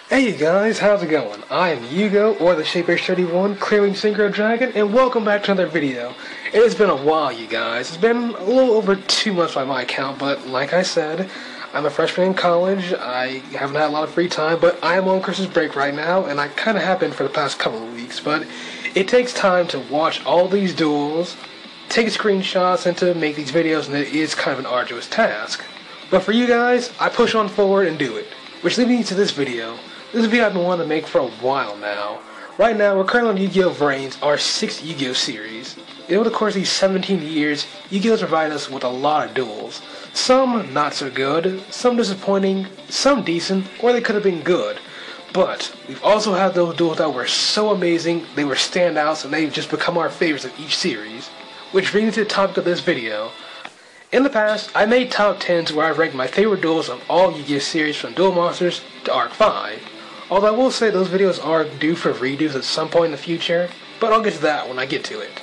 Hey you guys, how's it going? I am Yugo, or the Shape-H31, clearing Synchro Dragon, and welcome back to another video. It has been a while, you guys. It's been a little over 2 months by my count, but like I said, I'm a freshman in college. I haven't had a lot of free time, but I am on Christmas break right now, and I kind of have been for the past couple of weeks, but it takes time to watch all these duels, take screenshots, and to make these videos, and it is kind of an arduous task. But for you guys, I push on forward and do it. Which leads me to this video. This video I've been wanting to make for a while now. Right now, we're currently on Yu-Gi-Oh! Vrains, our 6th Yu-Gi-Oh! Series. Over the course of these 17 years, Yu-Gi-Oh! has provided us with a lot of duels. Some not so good, some disappointing, some decent, or they could have been good. But we've also had those duels that were so amazing, they were standouts, and they've just become our favorites of each series. Which brings me to the topic of this video. In the past, I made top 10s where I ranked my favorite duels of all Yu-Gi-Oh! Series from Duel Monsters to Arc 5. Although I will say those videos are due for redos at some point in the future, but I'll get to that when I get to it.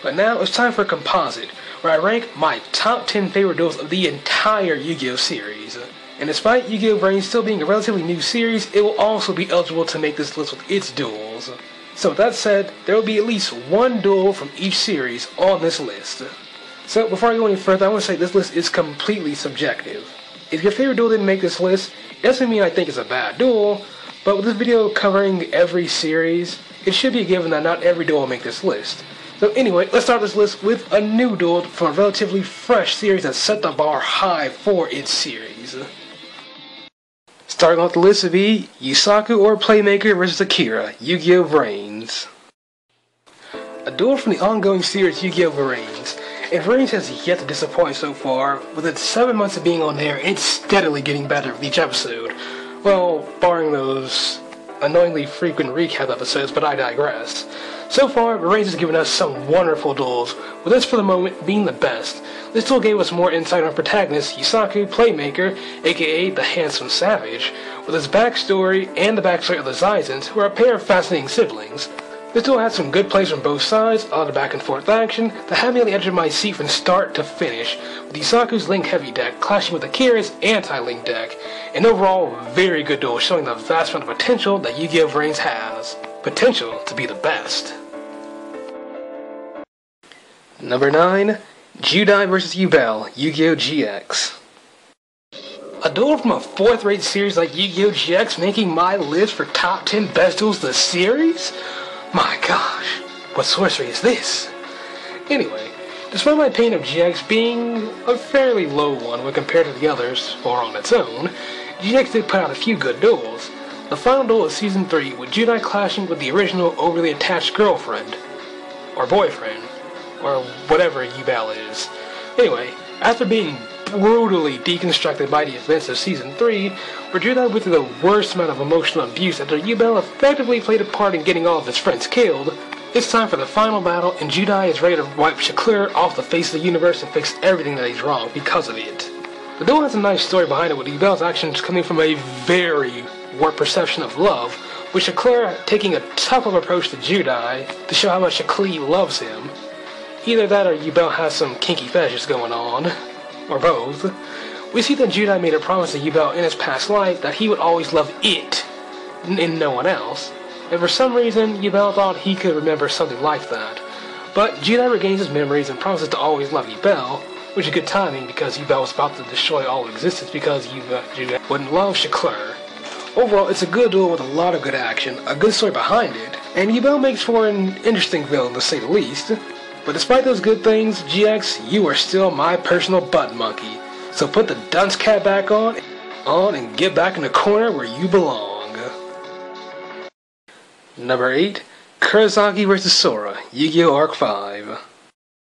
But now it's time for a composite, where I rank my top 10 favorite duels of the entire Yu-Gi-Oh! Series. And despite Yu-Gi-Oh! Vrains still being a relatively new series, it will also be eligible to make this list with its duels. So with that said, there will be at least one duel from each series on this list. So before I go any further, I want to say this list is completely subjective. If your favorite duel didn't make this list, it doesn't mean I think it's a bad duel, but with this video covering every series, it should be a given that not every duel will make this list. So anyway, let's start this list with a new duel from a relatively fresh series that set the bar high for its series. Starting off the list would be Yusaku or Playmaker vs Akira, Yu-Gi-Oh! Vrains. A duel from the ongoing series Yu-Gi-Oh! Vrains. And Vrains has yet to disappoint so far. With its 7 months of being on air, it's steadily getting better with each episode. Well, barring those annoyingly frequent recap episodes, but I digress. So far, Vrains has given us some wonderful duels, with this for the moment being the best. This duel gave us more insight on protagonist Yusaku Playmaker, aka the Handsome Savage, with his backstory and the backstory of the Zaizens, who are a pair of fascinating siblings. This duel had some good plays from both sides, a lot of back and forth action, that had me on the edge of my seat from start to finish, with Yusaku's Link Heavy deck clashing with Akira's Anti-Link deck. An overall very good duel showing the vast amount of potential that Yu-Gi-Oh! Vrains has. Potential to be the best. Number 9. Judai vs Yubel, Yu-Gi-Oh! GX. A duel from a 4th rate series like Yu-Gi-Oh! GX making my list for top 10 best duels of the series? My gosh, what sorcery is this? Anyway, despite my opinion of GX being a fairly low one when compared to the others, or on its own, GX did put out a few good duels. The final duel of Season 3 with Judai clashing with the original overly attached girlfriend, or boyfriend, or whatever Yubel is. Anyway, after being brutally deconstructed by the events of Season 3, where Judai went through the worst amount of emotional abuse after Yubel effectively played a part in getting all of his friends killed, it's time for the final battle, and Judai is ready to wipe Shaklir off the face of the universe and fix everything that he's wrong because of it. The duel has a nice story behind it, with Yubel's actions coming from a very warped perception of love, with Shaklir taking a tough approach to Judai to show how much Shaklir loves him. Either that or Yubel has some kinky fetishes going on, or both. We see that Judai made a promise to Yubel in his past life that he would always love it, and no one else. And for some reason, Yubel thought he could remember something like that. But Judai regains his memories and promises to always love Yubel, which is good timing because Yubel was about to destroy all existence because Judai wouldn't love Shaklir. Overall, it's a good duel with a lot of good action, a good story behind it, and Yubel makes for an interesting villain to say the least. But despite those good things, GX, you are still my personal butt monkey. So put the dunce cap back on and get back in the corner where you belong. Number 8. Kurosaki vs Sora, Yu-Gi-Oh! Arc 5.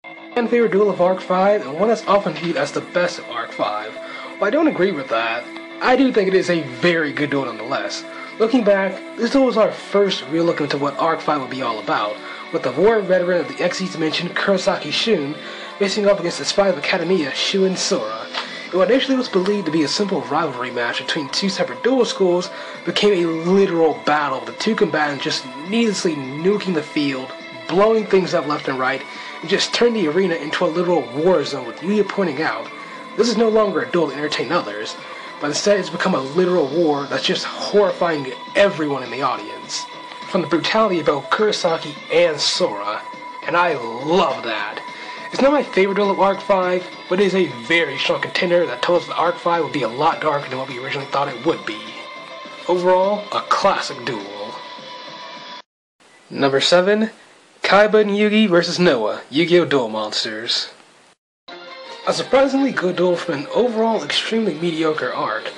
My favorite duel of Arc 5, and one that's often viewed as the best of Arc 5. While I don't agree with that, I do think it is a very good duel nonetheless. Looking back, this duel was our first real look into what Arc 5 would be all about, with the war veteran of the Xyz dimension Kurosaki Shun facing off against the spy of Academia Shun Sora. And what initially was believed to be a simple rivalry match between two separate duel schools became a literal battle with the two combatants just needlessly nuking the field blowing things up left and right, and just turned the arena into a literal war zone, with Yuya pointing out, this is no longer a duel to entertain others, but instead it's become a literal war that's just horrifying everyone in the audience. From the brutality of both Kurosaki and Sora, and I love that. It's not my favorite duel of Arc 5, but it is a very strong contender that told us that Arc 5 would be a lot darker than what we originally thought it would be. Overall, a classic duel. Number 7, Kaiba and Yugi vs. Noah, Yu-Gi-Oh! Duel Monsters. A surprisingly good duel from an overall extremely mediocre arc.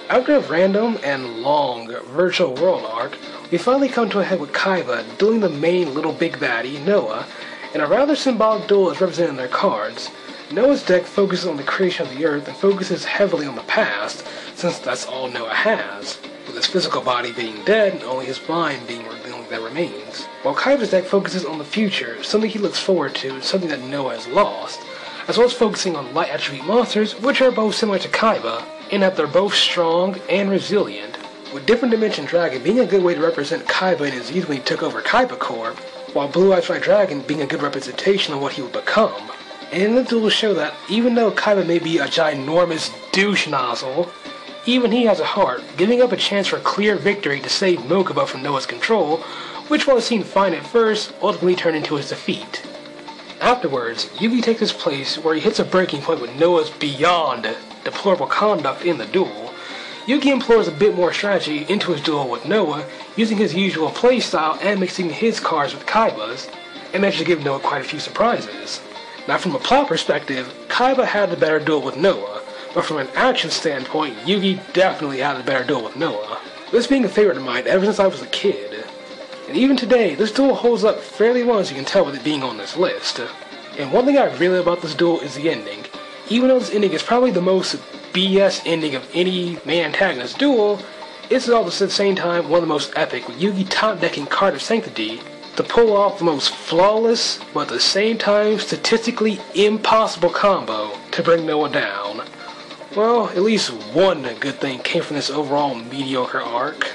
After a random and long virtual world arc, we finally come to a head with Kaiba dueling the main little big baddie, Noah, and a rather symbolic duel is represented in their cards. Noah's deck focuses on the creation of the Earth and focuses heavily on the past, since that's all Noah has, with his physical body being dead and only his mind being the only that remains. While Kaiba's deck focuses on the future, something he looks forward to, and something that Noah has lost, as well as focusing on light attribute monsters, which are both similar to Kaiba, in that they're both strong and resilient, with Different Dimension Dragon being a good way to represent Kaiba in his youth when he took over Kaiba Corp, while Blue Eyes White Dragon being a good representation of what he will become. And in the duel show that even though Kaiba may be a ginormous douche nozzle, even he has a heart, giving up a chance for clear victory to save Mokuba from Noah's control, which while it seemed fine at first, ultimately turned into his defeat. Afterwards, Yugi takes his place where he hits a breaking point with Noah's beyond deplorable conduct in the duel. Yugi employs a bit more strategy into his duel with Noah, using his usual playstyle and mixing his cards with Kaiba's, and managed to give Noah quite a few surprises. Now from a plot perspective, Kaiba had the better duel with Noah, but from an action standpoint, Yugi definitely had the better duel with Noah. This being a favorite of mine ever since I was a kid. And even today, this duel holds up fairly well, as you can tell with it being on this list. And one thing I really love about this duel is the ending. Even though this ending is probably the most BS ending of any main antagonist duel, it's all at the same time one of the most epic, with Yugi top-decking Card of Sanctity to pull off the most flawless, but at the same time statistically impossible combo to bring Noah down. Well, at least one good thing came from this overall mediocre arc.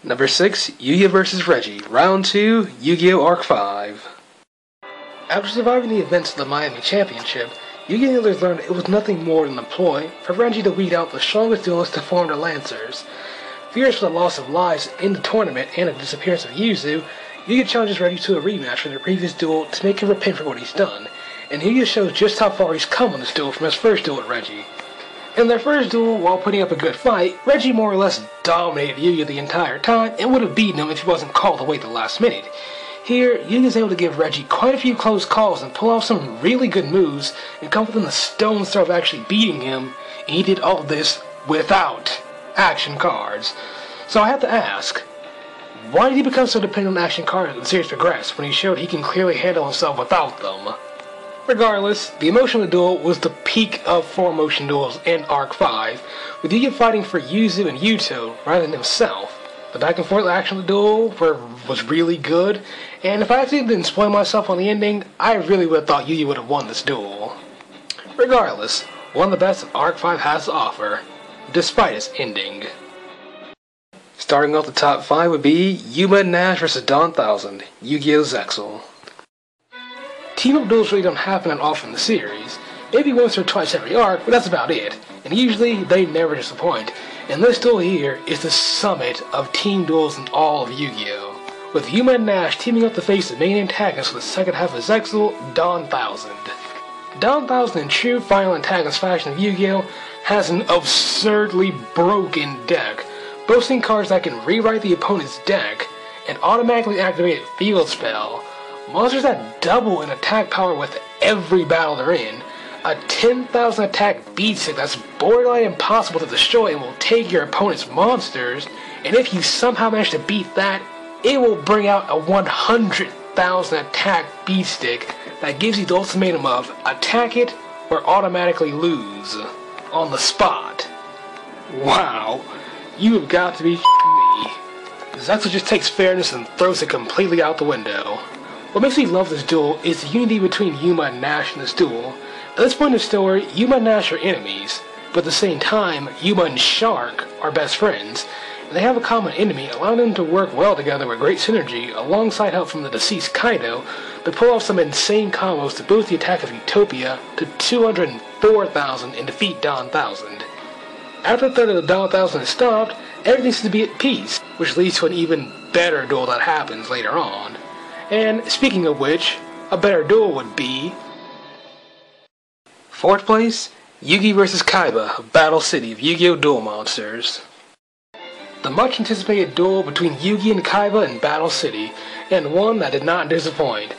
Number 6, Yuya vs. Reiji, Round 2, Yu-Gi-Oh! Arc 5. After surviving the events of the Miami Championship, Yugi and the others learned it was nothing more than a ploy for Reiji to weed out the strongest duelists to form the Lancers. Furious for the loss of lives in the tournament and the disappearance of Yuzu, Yuya challenges Reiji to a rematch from their previous duel to make him repent for what he's done, and Yuya shows just how far he's come on this duel from his first duel with Reiji. In their first duel, while putting up a good fight, Reiji more or less dominated Yuya the entire time and would have beaten him if he wasn't called away at the last minute. Here, Yuya is able to give Reiji quite a few close calls and pull off some really good moves and come within the stone's throw of actually beating him, and he did all of this without action cards. So I have to ask, why did he become so dependent on action cards as the series progressed when he showed he can clearly handle himself without them? Regardless, the emotion of the duel was the peak of 4-motion duels in Arc 5, with Yuya fighting for Yuzu and Yuto rather than himself. The back and forth action of the duel was really good, and if I actually didn't spoil myself on the ending, I really would have thought Yuya would have won this duel. Regardless, one of the best that Arc 5 has to offer, despite its ending. Starting off the top 5 would be Yuma and Nasch vs. Dawn 1000, Yu-Gi-Oh! Zexal. Team-up duels really don't happen that often in the series, maybe once or twice every arc, but that's about it, and usually they never disappoint. And this duel here is the summit of team duels in all of Yu-Gi-Oh! With Yuma and Nasch teaming up to face the main antagonist for the second half of Zexal, Dawn 1000. Dawn 1000 in true final antagonist fashion of Yu-Gi-Oh! Has an absurdly broken deck, boasting cards that can rewrite the opponent's deck, and automatically activate a field spell, monsters that double in attack power with every battle they're in, a 10,000 attack beatstick that's borderline impossible to destroy and will take your opponent's monsters, and if you somehow manage to beat that, it will bring out a 100,000 attack beatstick that gives you the ultimatum of attack it or automatically lose on the spot. Wow, you have got to be me. Zexal just takes fairness and throws it completely out the window. What makes me love this duel is the unity between Yuma and Nasch in this duel. At this point in the story, Yuma and Nasch are enemies, but at the same time, Yuma and Shark are best friends. and they have a common enemy, allowing them to work well together with great synergy, alongside help from the deceased Kaido, to pull off some insane combos to boost the attack of Utopia to 204,000 and defeat Dawn 1000. After the threat of the Dawn 1000 is stopped, everything seems to be at peace, which leads to an even better duel that happens later on. And speaking of which, a better duel would be... 4th place, Yugi vs. Kalba of Battle City of Yu-Gi-Oh! Duel Monsters. The much anticipated duel between Yugi and Kalba in Battle City, and one that did not disappoint.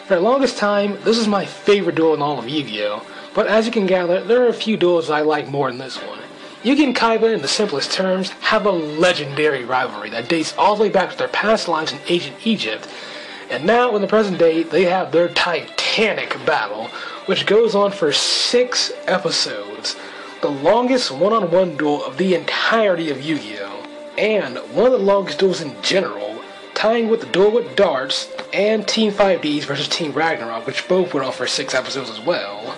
For the longest time, this is my favorite duel in all of Yu-Gi-Oh! But as you can gather, there are a few duels I like more than this one. Yugi and Kalba, in the simplest terms, have a legendary rivalry that dates all the way back to their past lives in ancient Egypt, and now in the present day, they have their titanic battle, which goes on for 6 episodes, the longest one-on-one duel of the entirety of Yu-Gi-Oh! And one of the longest duels in general, tying with the Duel with Darts and Team 5Ds versus Team Ragnarok, which both went on for 6 episodes as well.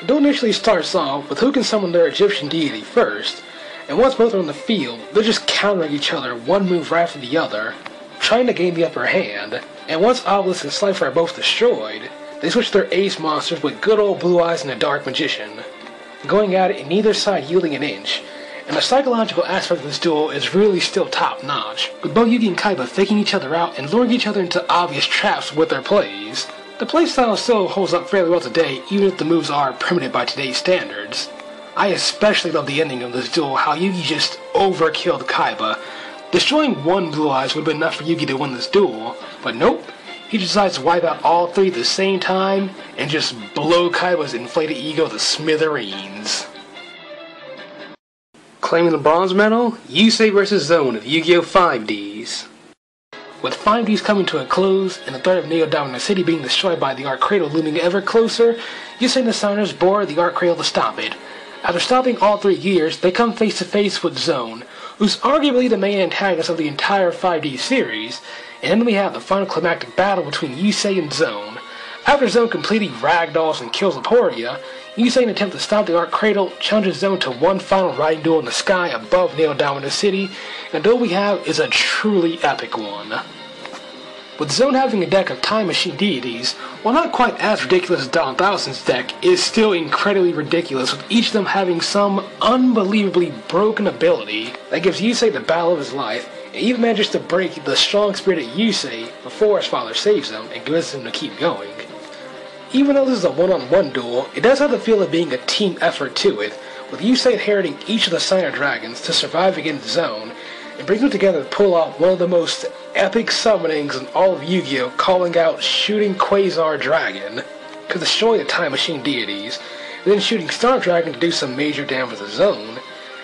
The duel initially starts off with who can summon their Egyptian deity first, and once both are on the field, they're just countering each other one move right after the other, trying to gain the upper hand, and once Obelisk and Slifer are both destroyed, they switch their ace monsters with good old Blue Eyes and the Dark Magician, going at it and neither side yielding an inch. And the psychological aspect of this duel is really still top-notch, with both Yugi and Kalba faking each other out and luring each other into obvious traps with their plays. The playstyle still holds up fairly well today, even if the moves are primitive by today's standards. I especially love the ending of this duel, how Yugi just overkilled Kalba. Destroying one Blue Eyes would have been enough for Yugi to win this duel, but nope, he decides to wipe out all 3 at the same time and just blow Kalba's inflated ego to smithereens. Claiming the bronze medal, Yusei vs. Zone of Yu-Gi-Oh! 5Ds. With 5Ds coming to a close, and the threat of Neo Dominant City being destroyed by the Arc Cradle looming ever closer, Yusei and the Signers board the Arc Cradle to stop it. After stopping all 3 gears, they come face to face with Zone, who's arguably the main antagonist of the entire 5D series, and then we have the final climactic battle between Yusei and Zone. After Zone completely ragdolls and kills Aporia, Yusei, in an attempt to stop the Arc Cradle, challenges Zone to one final riding duel in the sky above Neo Dominant City, and the duel we have is a truly epic one. With Zone having a deck of Time Machine deities, while not quite as ridiculous as Dawn 1000's deck, is still incredibly ridiculous, with each of them having some unbelievably broken ability that gives Yusei the battle of his life, and even manages to break the strong-spirited Yusei before his father saves him and convinces him to keep going. Even though this is a one-on-one duel, it does have the feel of being a team effort to it, with Yusei inheriting each of the Signer Dragons to survive against Zone, and bring them together to pull off one of the most epic summonings in all of Yu-Gi-Oh! Calling out shooting Quasar Dragon to destroy the Time Machine deities, and then shooting Star Dragon to do some major damage to Zone,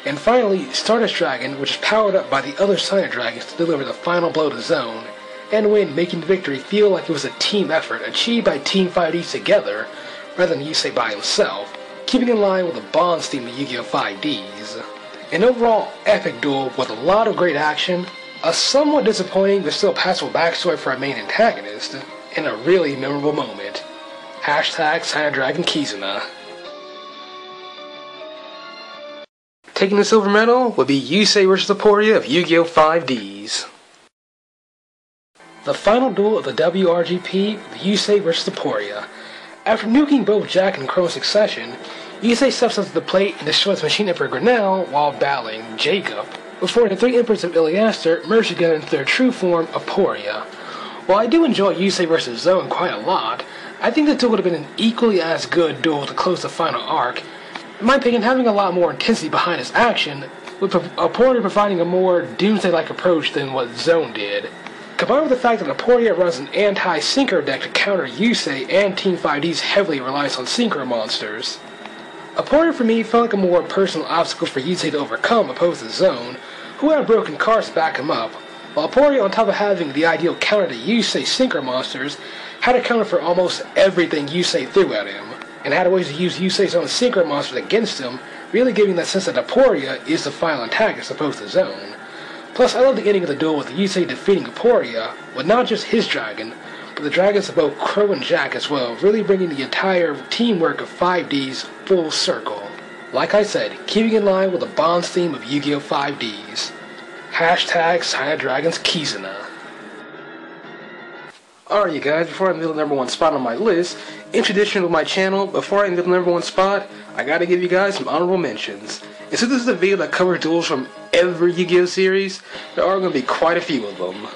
and finally Stardust Dragon, which is powered up by the other Signer Dragons to deliver the final blow to Zone, and win, making the victory feel like it was a team effort achieved by Team 5D together, rather than Yusei by himself, keeping in line with the Bonds theme of Yu-Gi-Oh! 5Ds. An overall epic duel with a lot of great action, a somewhat disappointing but still passable backstory for our main antagonist, and a really memorable moment. Hashtag Signer Dragon Kizuna. Taking the silver medal would be Yusei vs. Aporia of Yu-Gi-Oh! 5Ds. The final duel of the WRGP with Yusei vs. Aporia. After nuking both Jack and Crow in succession, Yusei steps up to the plate and destroys Machine Emperor Grinnell while battling Jacob, before the 3 Emperors of Iliaster merge together into their true form, Aporia. While I do enjoy Yusei vs. Zone quite a lot, I think the duel would have been an equally as good duel to close the final arc. In my opinion, having a lot more intensity behind its action, with Aporia providing a more Doomsday-like approach than what Zone did. Combined with the fact that Aporia runs an anti-Synchro deck to counter Yusei and Team 5D's heavily relies on Synchro monsters. Aporia for me felt like a more personal obstacle for Yusei to overcome opposed to Zone, who had broken cards to back him up, while Aporia, on top of having the ideal counter to Yusei's Synchro monsters, had a counter for almost everything Yusei threw at him, and had ways to use Yusei's own Synchro monsters against him, really giving that sense that Aporia is the final antagonist opposed to Zone. Plus, I love the ending of the duel with Yusei defeating Aporia with not just his dragon, but the dragons of both Crow and Jack as well, really bringing the entire teamwork of 5Ds full circle. Like I said, keeping in line with the Bonds theme of Yu-Gi-Oh! 5Ds. Hashtag Silent Dragons Kizuna. Alright you guys, before I move to the number 1 spot on my list, in tradition with my channel, before I move to the number 1 spot, I gotta give you guys some honorable mentions. And since this is a video that covers duels from every Yu-Gi-Oh series, there are going to be quite a few of them.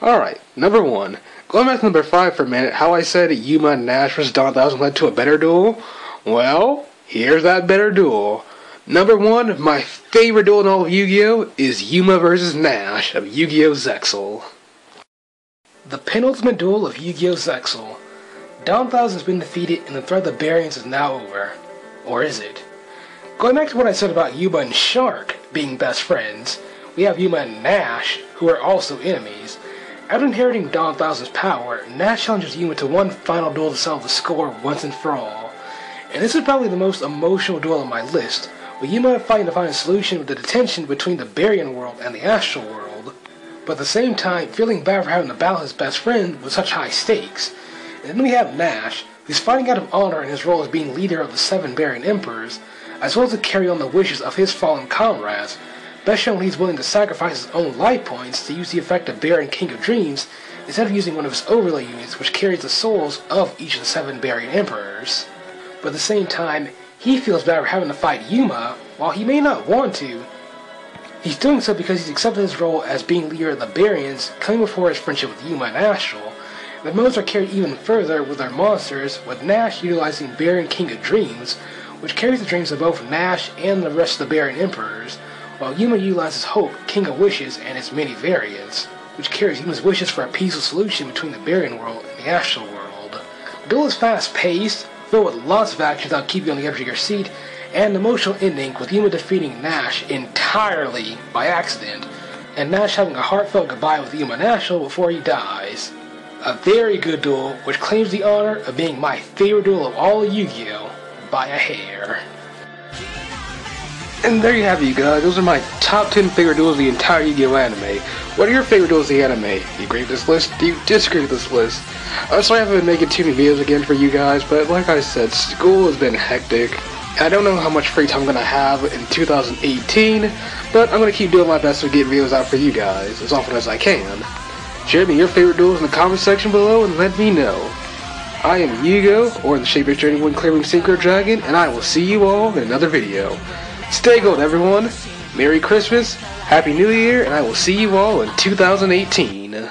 Alright, number 1. Going back to number 5 for a minute, how I said Yuma and Nasch vs. Dawn 1000 led to a better duel? Well, here's that better duel. Number 1, my favorite duel in all of Yu-Gi-Oh! Is Yuma vs. Nasch of Yu-Gi-Oh! Zexal. The penultimate duel of Yu-Gi-Oh! Zexal. Dawn 1000 has been defeated and the threat of the variance is now over. Or is it? Going back to what I said about Yuma and Shark being best friends, we have Yuma and Nasch, who are also enemies. After inheriting Dawn 1000's power, Nasch challenges Yuma to one final duel to settle the score once and for all. And this is probably the most emotional duel on my list, with Yuma fighting to find a solution with the tension between the Baryon world and the Astral world, but at the same time feeling bad for having to battle his best friend with such high stakes. And then we have Nasch, who's fighting out of honor in his role as being leader of the 7 Baryon Emperors, as well as to carry on the wishes of his fallen comrades, best shown when he's willing to sacrifice his own life points to use the effect of Baryon King of Dreams instead of using one of his overlay units which carries the souls of each of the 7 Baryon Emperors. But at the same time, he feels bad for having to fight Yuma, while he may not want to. He's doing so because he's accepted his role as being leader of the Baryons, coming before his friendship with Yuma and Astral. The modes are carried even further with their monsters, with Nasch utilizing Baryon King of Dreams, which carries the dreams of both Nasch and the rest of the Baryon Emperors, while Yuma utilizes Hope, King of Wishes, and its many variants, which carries Yuma's wishes for a peaceful solution between the Baryon world and the Astral world. The duel is fast-paced, filled with lots of action without keeping you on the edge of your seat, and an emotional ending with Yuma defeating Nasch entirely by accident, and Nasch having a heartfelt goodbye with Yuma and Astral before he dies. A very good duel, which claims the honor of being my favorite duel of all of Yu-Gi-Oh! By a hair. And there you have it, you guys. Those are my top 10 favorite duels of the entire Yu-Gi-Oh! Anime. What are your favorite duels of the anime? Do you agree with this list? Do you disagree with this list? Sorry I haven't been making too many videos again for you guys, but like I said, school has been hectic. And I don't know how much free time I'm going to have in 2018, but I'm going to keep doing my best to get videos out for you guys as often as I can. Share me your favorite duels in the comment section below and let me know. I am Yugo, or the Shaper 31 Clearing Synchro Dragon, and I will see you all in another video. Stay gold, everyone. Merry Christmas, Happy New Year, and I will see you all in 2018.